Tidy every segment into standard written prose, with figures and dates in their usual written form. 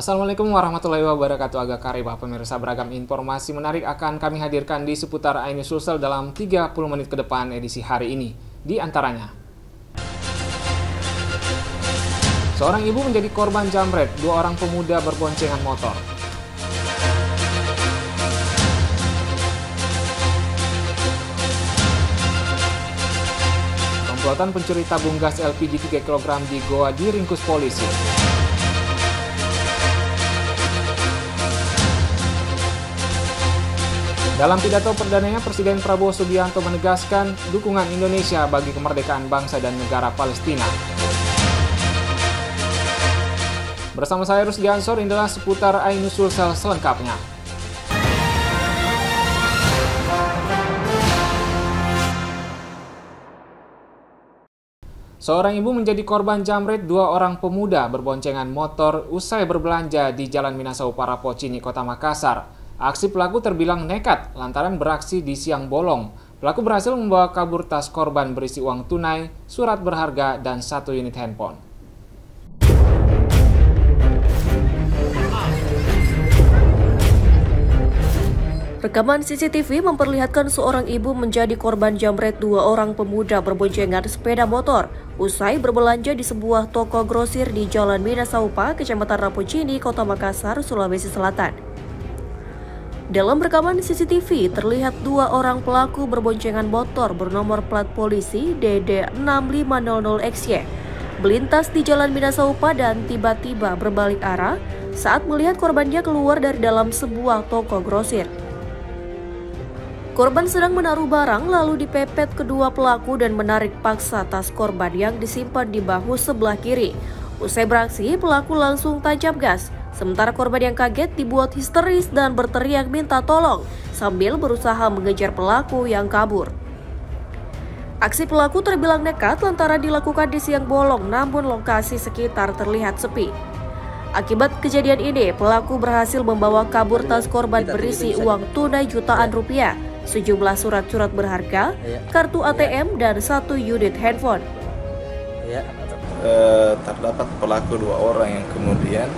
Assalamualaikum warahmatullahi wabarakatuh. Agak karibah pemirsa, beragam informasi menarik akan kami hadirkan di seputar iNews Sulsel dalam 30 menit ke depan edisi hari ini. Di antaranya, seorang ibu menjadi korban jambret, 2 orang pemuda berboncengan motor. Komplotan pencuri tabung gas LPG 3 kg di Goa diringkus polisi. Dalam pidato perdananya, Presiden Prabowo Subianto menegaskan dukungan Indonesia bagi kemerdekaan bangsa dan negara Palestina. Bersama saya Rusdi Ansor, inilah seputar iNews Sulsel selengkapnya. Seorang ibu menjadi korban jambret, 2 orang pemuda berboncengan motor usai berbelanja di Jalan Minasau Parapocini, Kota Makassar. Aksi pelaku terbilang nekat lantaran beraksi di siang bolong. Pelaku berhasil membawa kabur tas korban berisi uang tunai, surat berharga, dan 1 unit handphone. Rekaman CCTV memperlihatkan seorang ibu menjadi korban jambret 2 orang pemuda berboncengan sepeda motor usai berbelanja di sebuah toko grosir di Jalan Minasaupa, Kecamatan Rapocini, Kota Makassar, Sulawesi Selatan. Dalam rekaman CCTV, terlihat 2 orang pelaku berboncengan motor bernomor plat polisi DD6500XY melintas di Jalan Minasaupa dan tiba-tiba berbalik arah saat melihat korbannya keluar dari dalam sebuah toko grosir. Korban sedang menaruh barang lalu dipepet kedua pelaku dan menarik paksa tas korban yang disimpan di bahu sebelah kiri. Usai beraksi, pelaku langsung tancap gas. Sementara korban yang kaget dibuat histeris dan berteriak minta tolong sambil berusaha mengejar pelaku yang kabur. Aksi pelaku terbilang nekat lantaran dilakukan di siang bolong, namun lokasi sekitar terlihat sepi. Akibat kejadian ini, pelaku berhasil membawa kabur tas korban berisi uang tunai jutaan rupiah, sejumlah surat-surat berharga, kartu ATM, dan 1 unit handphone. Terdapat pelaku 2 orang yang kemudian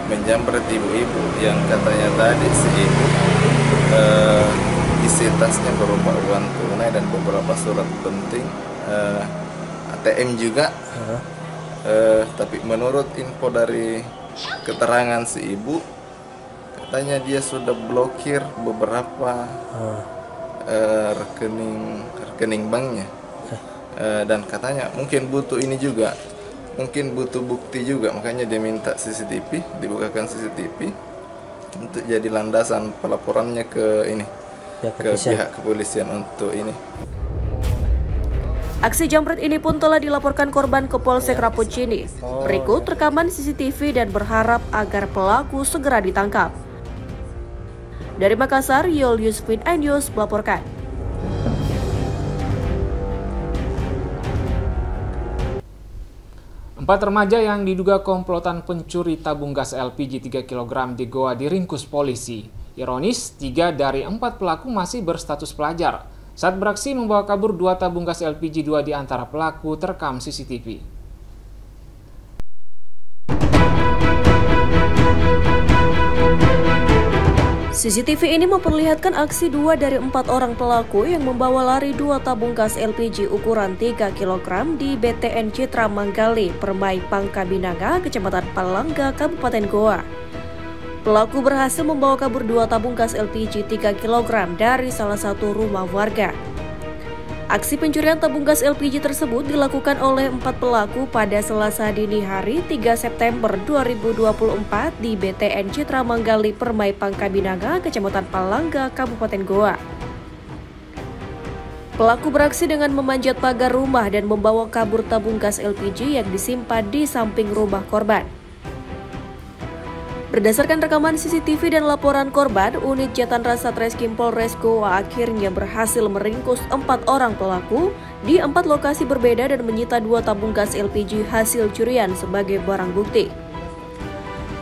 menjambret ibu-ibu yang katanya tadi si ibu isi tasnya berupa uang tunai dan beberapa surat penting, ATM juga. Tapi menurut info dari keterangan si ibu, katanya dia sudah blokir beberapa rekening banknya, dan katanya mungkin butuh ini juga. Mungkin butuh bukti juga, makanya dia minta CCTV, dibukakan CCTV untuk jadi landasan pelaporannya ke ini, ke pihak kepolisian untuk ini. Aksi jambret ini pun telah dilaporkan korban ke Polsek Rapocini. Berikut rekaman CCTV dan berharap agar pelaku segera ditangkap. Dari Makassar, Julius Fit iNews melaporkan. Empat remaja yang diduga komplotan pencuri tabung gas LPG 3 kg di Goa diringkus polisi. Ironis, 3 dari 4 pelaku masih berstatus pelajar. Saat beraksi membawa kabur 2 tabung gas LPG, 2 di antara pelaku terekam CCTV. CCTV ini memperlihatkan aksi 2 dari 4 orang pelaku yang membawa lari 2 tabung gas LPG ukuran 3 kg di BTN Citra Manggali, Permai Pangkabinanga, Kecamatan Palangga, Kabupaten Goa. Pelaku berhasil membawa kabur 2 tabung gas LPG 3 kg dari salah satu rumah warga. Aksi pencurian tabung gas LPG tersebut dilakukan oleh 4 pelaku pada Selasa dini hari 3 September 2024 di BTN Citra Manggali, Permai Pangkabinanga, Kecamatan Palangga, Kabupaten Goa. Pelaku beraksi dengan memanjat pagar rumah dan membawa kabur tabung gas LPG yang disimpan di samping rumah korban. Berdasarkan rekaman CCTV dan laporan korban, unit Jatan Ras Satreskrim Polres Goa akhirnya berhasil meringkus 4 orang pelaku di 4 lokasi berbeda dan menyita 2 tabung gas LPG hasil curian sebagai barang bukti.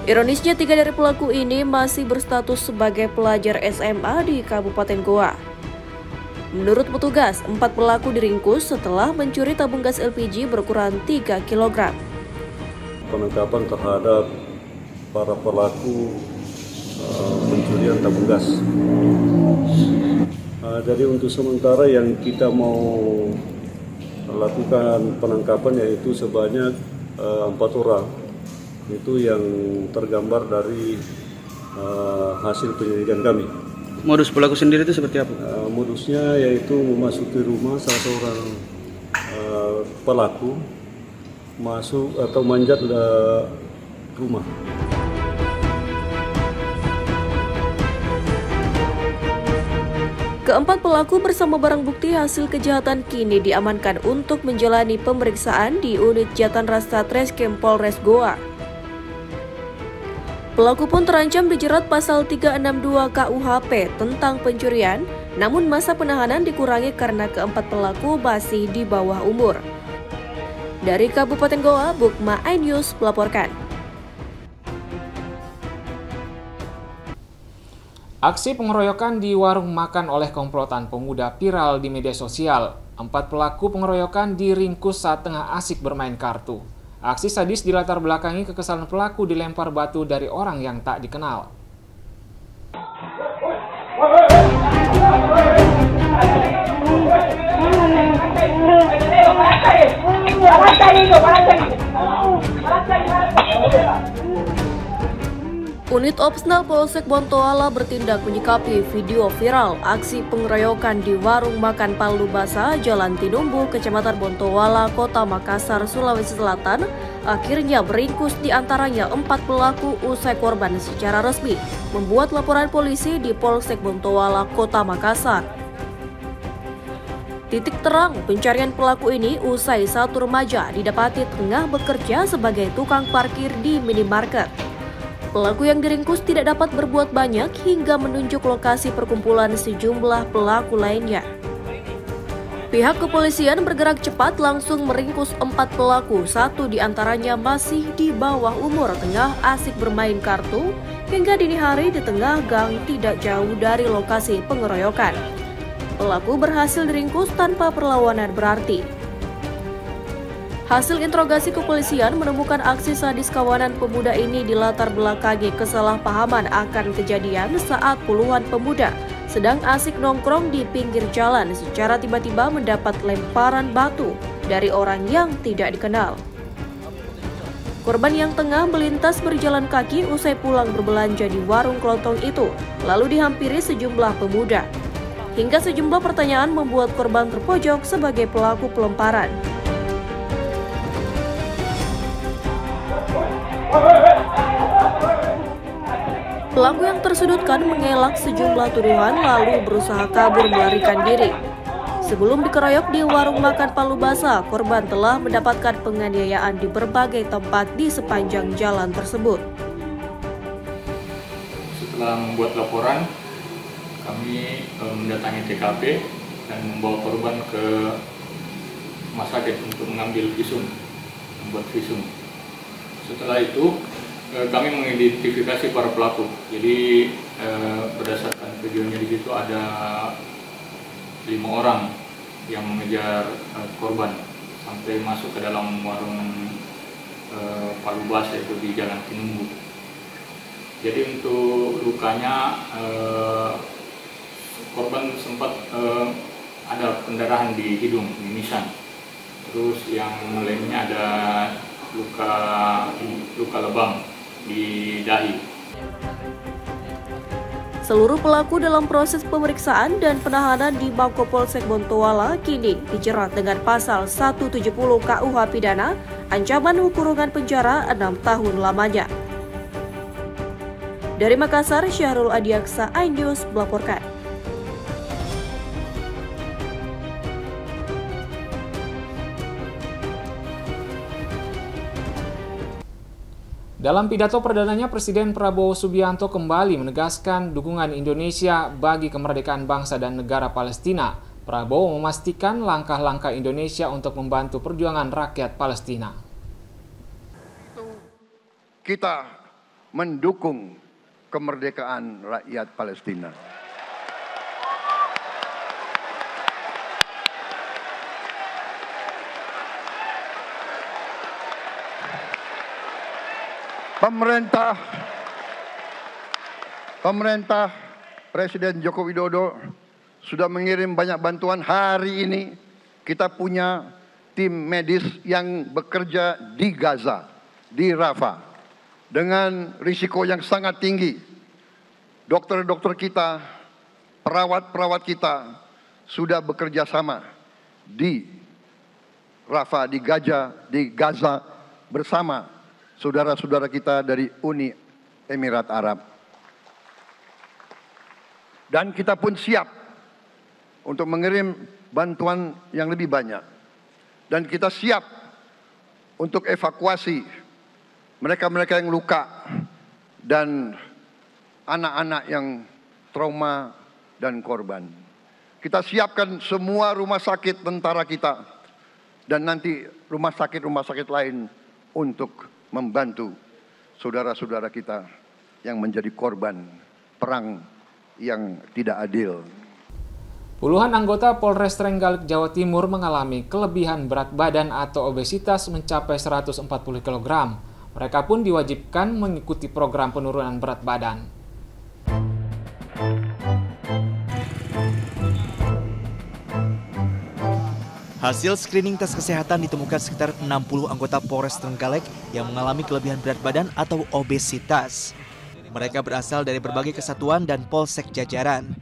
Ironisnya, 3 dari pelaku ini masih berstatus sebagai pelajar SMA di Kabupaten Goa. Menurut petugas, 4 pelaku diringkus setelah mencuri tabung gas LPG berukuran 3 kg. Penangkapan terhadap para pelaku pencurian tabung gas. Jadi untuk sementara yang kita mau lakukan penangkapan yaitu sebanyak 4 orang. Itu yang tergambar dari hasil penyelidikan kami. Modus pelaku sendiri itu seperti apa? Modusnya yaitu memasuki rumah salah seorang pelaku, masuk atau manjat rumah. Keempat pelaku bersama barang bukti hasil kejahatan kini diamankan untuk menjalani pemeriksaan di unit Jatanras Satreskrim Polres Goa. Pelaku pun terancam dijerat pasal 362 KUHP tentang pencurian, namun masa penahanan dikurangi karena keempat pelaku masih di bawah umur. Dari Kabupaten Goa, Bukma iNews melaporkan. Aksi pengeroyokan di warung makan oleh komplotan pemuda viral di media sosial. 4 pelaku pengeroyokan diringkus saat tengah asik bermain kartu. Aksi sadis dilatar belakangi kekesalan pelaku dilempar batu dari orang yang tak dikenal. Unit Opsnal Polsek Bontoala bertindak menyikapi video viral aksi pengeroyokan di warung makan Palu Basa, Jalan Tinumbu, Kecamatan Bontoala, Kota Makassar, Sulawesi Selatan, akhirnya meringkus diantaranya 4 pelaku usai korban secara resmi membuat laporan polisi di Polsek Bontoala, Kota Makassar. Titik terang pencarian pelaku ini usai satu remaja didapati tengah bekerja sebagai tukang parkir di minimarket. Pelaku yang diringkus tidak dapat berbuat banyak hingga menunjuk lokasi perkumpulan sejumlah pelaku lainnya. Pihak kepolisian bergerak cepat langsung meringkus 4 pelaku, 1 diantaranya masih di bawah umur tengah asik bermain kartu hingga dini hari di tengah gang tidak jauh dari lokasi pengeroyokan. Pelaku berhasil diringkus tanpa perlawanan berarti. Hasil interogasi kepolisian menemukan aksi sadis kawanan pemuda ini dilatar belakangi kesalahpahaman akan kejadian saat puluhan pemuda sedang asik nongkrong di pinggir jalan secara tiba-tiba mendapat lemparan batu dari orang yang tidak dikenal. Korban yang tengah melintas berjalan kaki usai pulang berbelanja di warung kelontong itu, lalu dihampiri sejumlah pemuda. Hingga sejumlah pertanyaan membuat korban terpojok sebagai pelaku pelemparan. Pelaku yang tersudutkan mengelak sejumlah tuduhan lalu berusaha kabur melarikan diri. Sebelum dikeroyok di warung makan Palu Basa, korban telah mendapatkan penganiayaan di berbagai tempat di sepanjang jalan tersebut. Setelah membuat laporan, kami mendatangi TKP dan membawa korban ke rumah sakit untuk mengambil visum, membuat visum. Setelah itu kami mengidentifikasi para pelaku. Jadi berdasarkan videonya di situ ada 5 orang yang mengejar korban sampai masuk ke dalam warung Palu Basa itu di Jalan Tinumbu. Jadi untuk lukanya korban sempat ada pendarahan di hidung, di nisan. Terus yang lainnya ada luka lebam di dahi. Seluruh pelaku dalam proses pemeriksaan dan penahanan di Mako Polsek Bontoala kini dijerat dengan pasal 170 KUH pidana, ancaman kurungan penjara 6 tahun lamanya. Dari Makassar, Syahrul Adiaksa, iNews melaporkan. Dalam pidato perdananya, Presiden Prabowo Subianto kembali menegaskan dukungan Indonesia bagi kemerdekaan bangsa dan negara Palestina. Prabowo memastikan langkah-langkah Indonesia untuk membantu perjuangan rakyat Palestina. Kita mendukung kemerdekaan rakyat Palestina. Pemerintah Presiden Joko Widodo sudah mengirim banyak bantuan. Hari ini kita punya tim medis yang bekerja di Gaza, di Rafah, dengan risiko yang sangat tinggi. Dokter-dokter kita, perawat-perawat kita sudah bekerja sama di Rafah, di Gaza bersama saudara-saudara kita dari Uni Emirat Arab. Dan kita pun siap untuk mengirim bantuan yang lebih banyak. Dan kita siap untuk evakuasi mereka-mereka yang luka dan anak-anak yang trauma dan korban. Kita siapkan semua rumah sakit tentara kita dan nanti rumah sakit lain untuk membantu saudara-saudara kita yang menjadi korban perang yang tidak adil. Puluhan anggota Polres Trenggalek, Jawa Timur mengalami kelebihan berat badan atau obesitas mencapai 140 kg. Mereka pun diwajibkan mengikuti program penurunan berat badan. Hasil screening tes kesehatan ditemukan sekitar 60 anggota Polres Trenggalek yang mengalami kelebihan berat badan atau obesitas. Mereka berasal dari berbagai kesatuan dan polsek jajaran.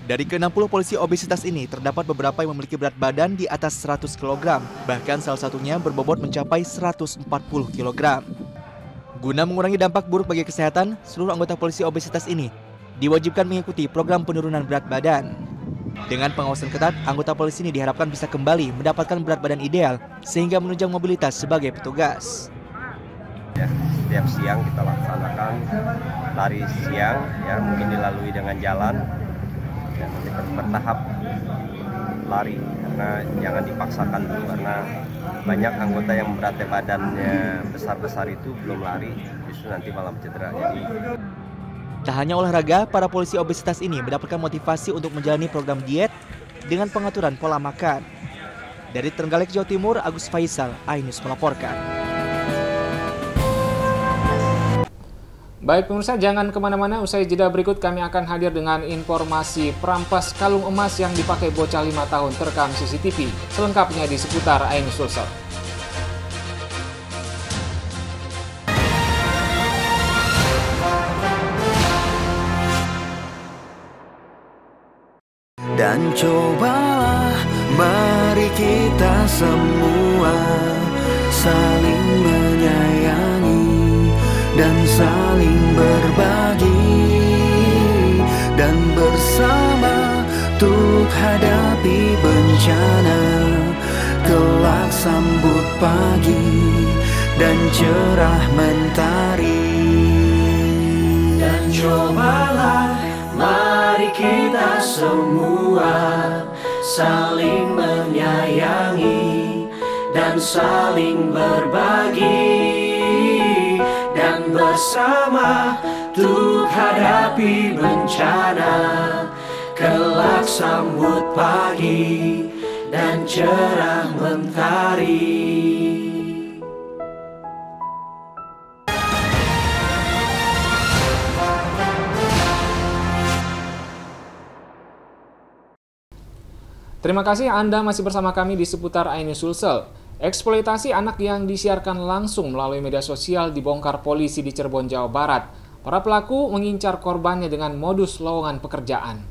Dari ke-60 polisi obesitas ini, terdapat beberapa yang memiliki berat badan di atas 100 kg, bahkan salah satunya berbobot mencapai 140 kg. Guna mengurangi dampak buruk bagi kesehatan, seluruh anggota polisi obesitas ini diwajibkan mengikuti program penurunan berat badan. Dengan pengawasan ketat, anggota polisi ini diharapkan bisa kembali mendapatkan berat badan ideal sehingga menunjang mobilitas sebagai petugas. Ya, setiap siang kita laksanakan lari siang, ya mungkin dilalui dengan jalan, ya, nanti bertahap lari karena jangan dipaksakan dulu karena banyak anggota yang berat badannya besar-besar itu belum lari, justru nanti malah cedera. Jadi tak hanya olahraga, para polisi obesitas ini mendapatkan motivasi untuk menjalani program diet dengan pengaturan pola makan. Dari Trenggalek, Jawa Timur, Agus Faisal, iNews melaporkan. Baik pemirsa, jangan kemana-mana, usai jeda berikut kami akan hadir dengan informasi perampas kalung emas yang dipakai bocah 5 tahun terekam CCTV. Selengkapnya di seputar iNews Sulsel. Dan cobalah mari kita semua saling menyayangi dan saling berbagi dan bersama untuk hadapi bencana, kelak sambut pagi dan cerah mentari. Dan cobalah mari kita semua saling menyayangi dan saling berbagi dan bersama untuk hadapi bencana, kelak sambut pagi dan cerah mentari. Terima kasih Anda masih bersama kami di seputar iNews Sulsel. Eksploitasi anak yang disiarkan langsung melalui media sosial dibongkar polisi di Cirebon, Jawa Barat. Para pelaku mengincar korbannya dengan modus lowongan pekerjaan.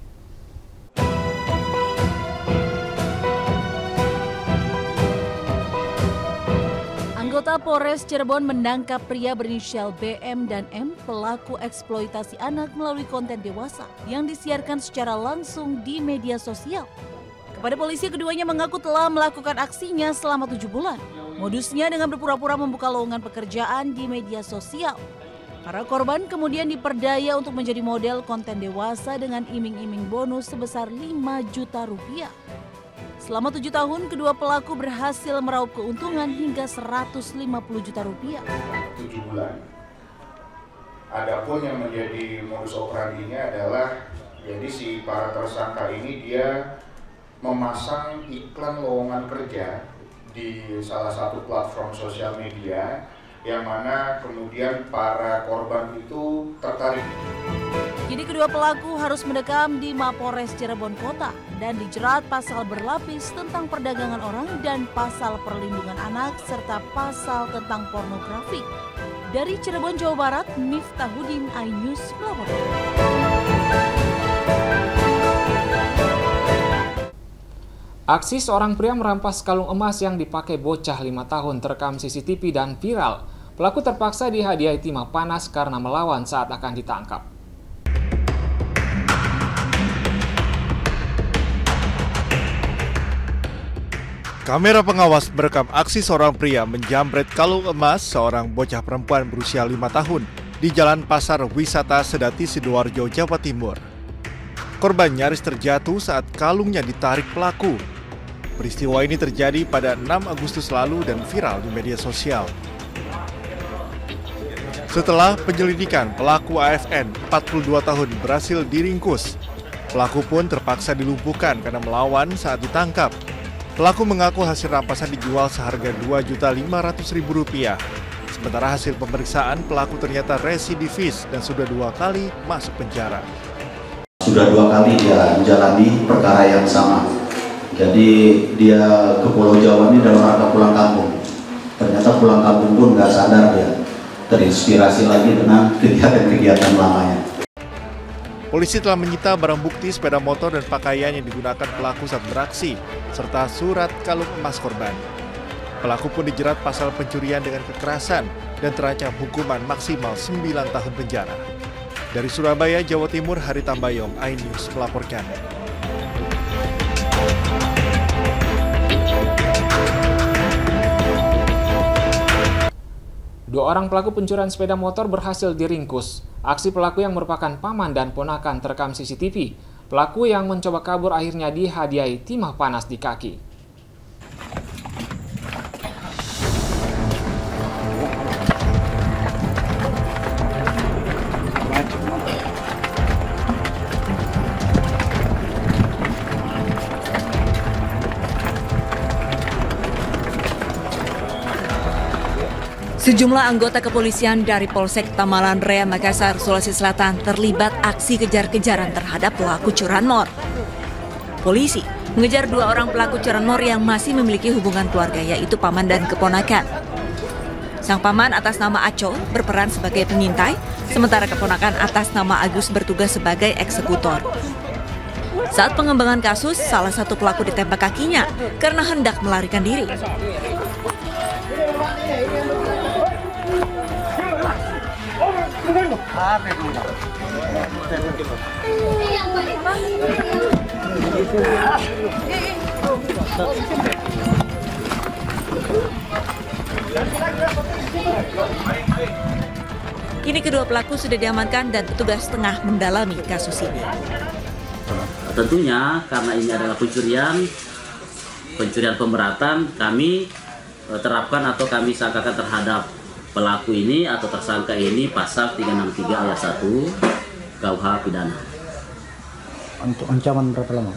Anggota Polres Cirebon menangkap pria berinisial BM dan M, pelaku eksploitasi anak melalui konten dewasa yang disiarkan secara langsung di media sosial. Kepada polisi, keduanya mengaku telah melakukan aksinya selama 7 bulan. Modusnya dengan berpura-pura membuka lowongan pekerjaan di media sosial. Para korban kemudian diperdaya untuk menjadi model konten dewasa dengan iming-iming bonus sebesar 5 juta rupiah. Selama 7 tahun, kedua pelaku berhasil meraup keuntungan hingga 150 juta rupiah. 7 bulan. Adapun yang menjadi modus operandinya adalah, jadi si para tersangka ini dia memasang iklan lowongan kerja di salah satu platform sosial media yang mana kemudian para korban itu tertarik. Kini kedua pelaku harus mendekam di Mapores Cirebon Kota dan dijerat pasal berlapis tentang perdagangan orang dan pasal perlindungan anak serta pasal tentang pornografi. Dari Cirebon, Jawa Barat, Miftahudin, iNews melaporkan. Aksi seorang pria merampas kalung emas yang dipakai bocah 5 tahun terekam CCTV dan viral. Pelaku terpaksa dihadiahi timah panas karena melawan saat akan ditangkap. Kamera pengawas merekam aksi seorang pria menjamret kalung emas seorang bocah perempuan berusia 5 tahun di Jalan Pasar Wisata Sedati, Sidoarjo, Jawa Timur. Korban nyaris terjatuh saat kalungnya ditarik pelaku. Peristiwa ini terjadi pada 6 Agustus lalu dan viral di media sosial. Setelah penyelidikan, pelaku AFN 42 tahun berhasil diringkus. Pelaku pun terpaksa dilumpuhkan karena melawan saat ditangkap. Pelaku mengaku hasil rampasan dijual seharga Rp2.500.000. Sementara hasil pemeriksaan, pelaku ternyata residivis dan sudah 2 kali masuk penjara. Sudah 2 kali dia menjalani perkara yang sama. Jadi dia ke Pulau Jawa ini dalam rangka pulang kampung. Ternyata pulang kampung pun nggak sadar dia. Terinspirasi lagi dengan kegiatan-kegiatan lamanya. Polisi telah menyita barang bukti sepeda motor dan pakaian yang digunakan pelaku saat beraksi, serta surat kalung emas korban. Pelaku pun dijerat pasal pencurian dengan kekerasan dan terancam hukuman maksimal 9 tahun penjara. Dari Surabaya, Jawa Timur, Hari Tambayong, iNews melaporkan. Dua orang pelaku pencurian sepeda motor berhasil diringkus. Aksi pelaku yang merupakan paman dan ponakan terekam CCTV. Pelaku yang mencoba kabur akhirnya dihadiahi timah panas di kaki. Sejumlah anggota kepolisian dari Polsek Tamalan Raya, Makassar, Sulawesi Selatan terlibat aksi kejar-kejaran terhadap pelaku curanmor. Polisi mengejar 2 orang pelaku curanmor yang masih memiliki hubungan keluarga, yaitu paman dan keponakan. Sang paman atas nama Aco berperan sebagai pengintai, sementara keponakan atas nama Agus bertugas sebagai eksekutor. Saat pengembangan kasus, salah satu pelaku ditembak kakinya karena hendak melarikan diri. Kini kedua pelaku sudah diamankan dan petugas tengah mendalami kasus ini. Tentunya karena ini adalah pencurian pemberatan, kami terapkan atau kami sangkakan terhadap pelaku ini atau tersangka ini pasal 363 ayat 1 KUH pidana. Untuk ancaman berapa lama?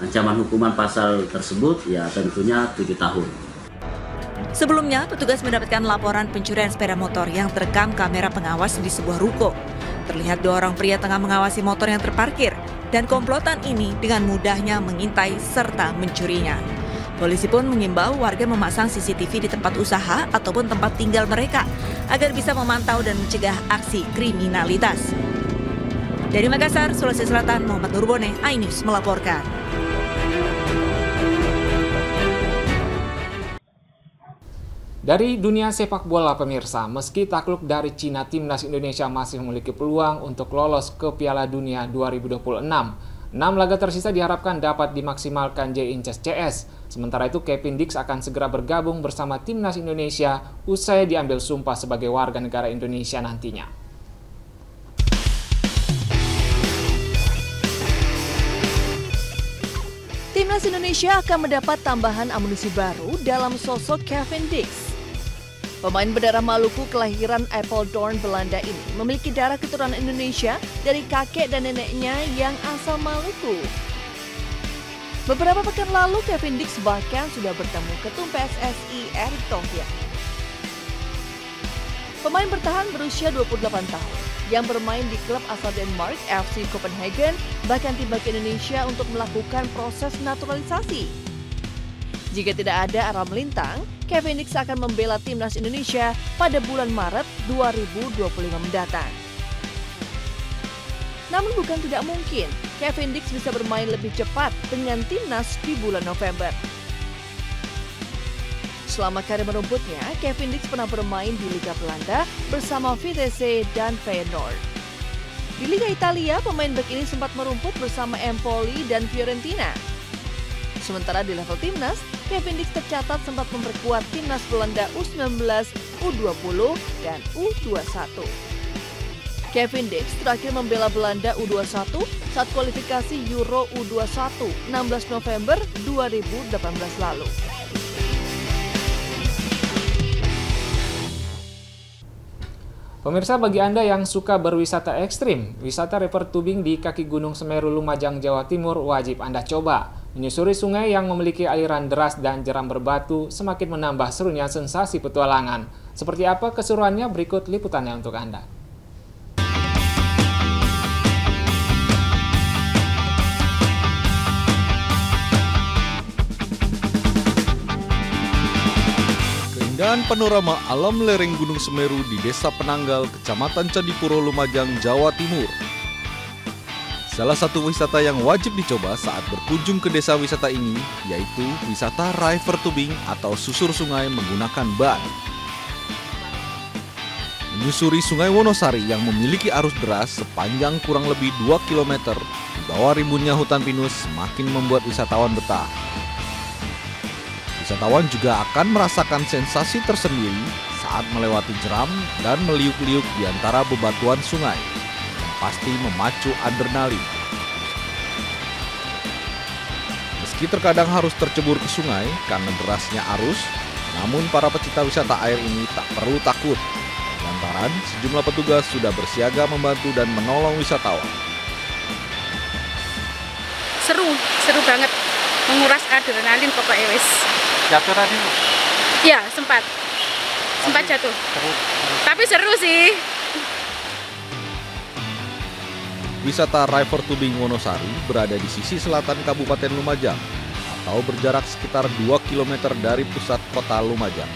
Ancaman hukuman pasal tersebut ya tentunya 7 tahun. Sebelumnya, petugas mendapatkan laporan pencurian sepeda motor yang terekam kamera pengawas di sebuah ruko. Terlihat 2 orang pria tengah mengawasi motor yang terparkir dan komplotan ini dengan mudahnya mengintai serta mencurinya. Polisi pun mengimbau warga memasang CCTV di tempat usaha ataupun tempat tinggal mereka agar bisa memantau dan mencegah aksi kriminalitas. Dari Makassar, Sulawesi Selatan, Muhammad Nurbone, iNews melaporkan. Dari dunia sepak bola pemirsa, meski takluk dari Cina, timnas Indonesia masih memiliki peluang untuk lolos ke Piala Dunia 2026. 6 laga tersisa diharapkan dapat dimaksimalkan J. Inces CS. Sementara itu Kevin Dix akan segera bergabung bersama timnas Indonesia usai diambil sumpah sebagai warga negara Indonesia nantinya. Timnas Indonesia akan mendapat tambahan amunisi baru dalam sosok Kevin Dix. Pemain berdarah Maluku kelahiran Apeldoorn, Belanda ini memiliki darah keturunan Indonesia dari kakek dan neneknya yang asal Maluku. Beberapa pekan lalu, Kevin Dix bahkan sudah bertemu Ketum PSSI Erick Thohir. Pemain bertahan berusia 28 tahun yang bermain di klub asal Denmark FC Copenhagen bahkan tiba ke Indonesia untuk melakukan proses naturalisasi. Jika tidak ada arah melintang, Kevin Dix akan membela timnas Indonesia pada bulan Maret 2025 mendatang. Namun bukan tidak mungkin Kevin Dix bisa bermain lebih cepat dengan timnas di bulan November. Selama karir merumputnya, Kevin Dix pernah bermain di Liga Belanda bersama Vitesse dan Feyenoord. Di Liga Italia, pemain bek ini sempat merumput bersama Empoli dan Fiorentina. Sementara di level timnas, Kevin Dix tercatat sempat memperkuat timnas Belanda U19, U20, dan U21. Kevin Dix terakhir membela Belanda U21 saat kualifikasi Euro U21 16 November 2018 lalu. Pemirsa, bagi Anda yang suka berwisata ekstrim, wisata river tubing di kaki Gunung Semeru, Lumajang, Jawa Timur wajib Anda coba. Menyusuri sungai yang memiliki aliran deras dan jeram berbatu semakin menambah serunya sensasi petualangan. Seperti apa keseruannya? Berikut liputannya untuk Anda. Dan panorama alam lereng Gunung Semeru di Desa Penanggal, Kecamatan Candipuro, Lumajang, Jawa Timur. Salah satu wisata yang wajib dicoba saat berkunjung ke desa wisata ini yaitu wisata river tubing atau susur sungai menggunakan ban. Menyusuri Sungai Wonosari yang memiliki arus deras sepanjang kurang lebih 2 km di bawah rimbunnya hutan pinus semakin membuat wisatawan betah. Wisatawan juga akan merasakan sensasi tersendiri saat melewati jeram dan meliuk-liuk di antara bebatuan sungai yang pasti memacu adrenalin. Meski terkadang harus tercebur ke sungai karena derasnya arus, namun para pecinta wisata air ini tak perlu takut lantaran sejumlah petugas sudah bersiaga membantu dan menolong wisatawan. Seru banget, menguras adrenalin pokoknya wis. Jatuh tadi? Iya, sempat jatuh. Seru. Tapi seru sih. Wisata river tubing Wonosari berada di sisi selatan Kabupaten Lumajang atau berjarak sekitar 2 km dari pusat kota Lumajang.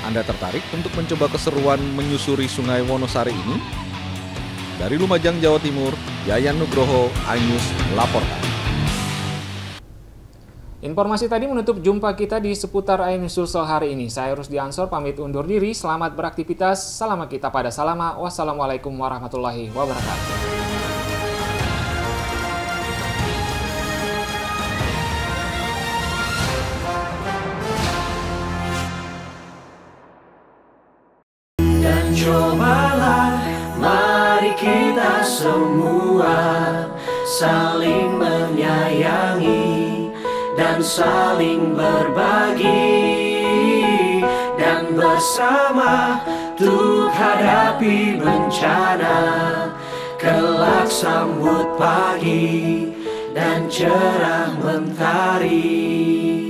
Anda tertarik untuk mencoba keseruan menyusuri Sungai Wonosari ini? Dari Lumajang, Jawa Timur, Yayan Nugroho, iNews melaporkan. Informasi tadi menutup jumpa kita di seputar iNews Sulsel hari ini. Saya Rusdi Ansor pamit undur diri. Selamat beraktivitas. Salam kita pada salama. Wassalamualaikum warahmatullahi wabarakatuh. Dan cobalah, mari kita semua saling menyayangi dan saling berbagi dan bersama untuk hadapi bencana, kelak sambut pagi dan cerah mentari.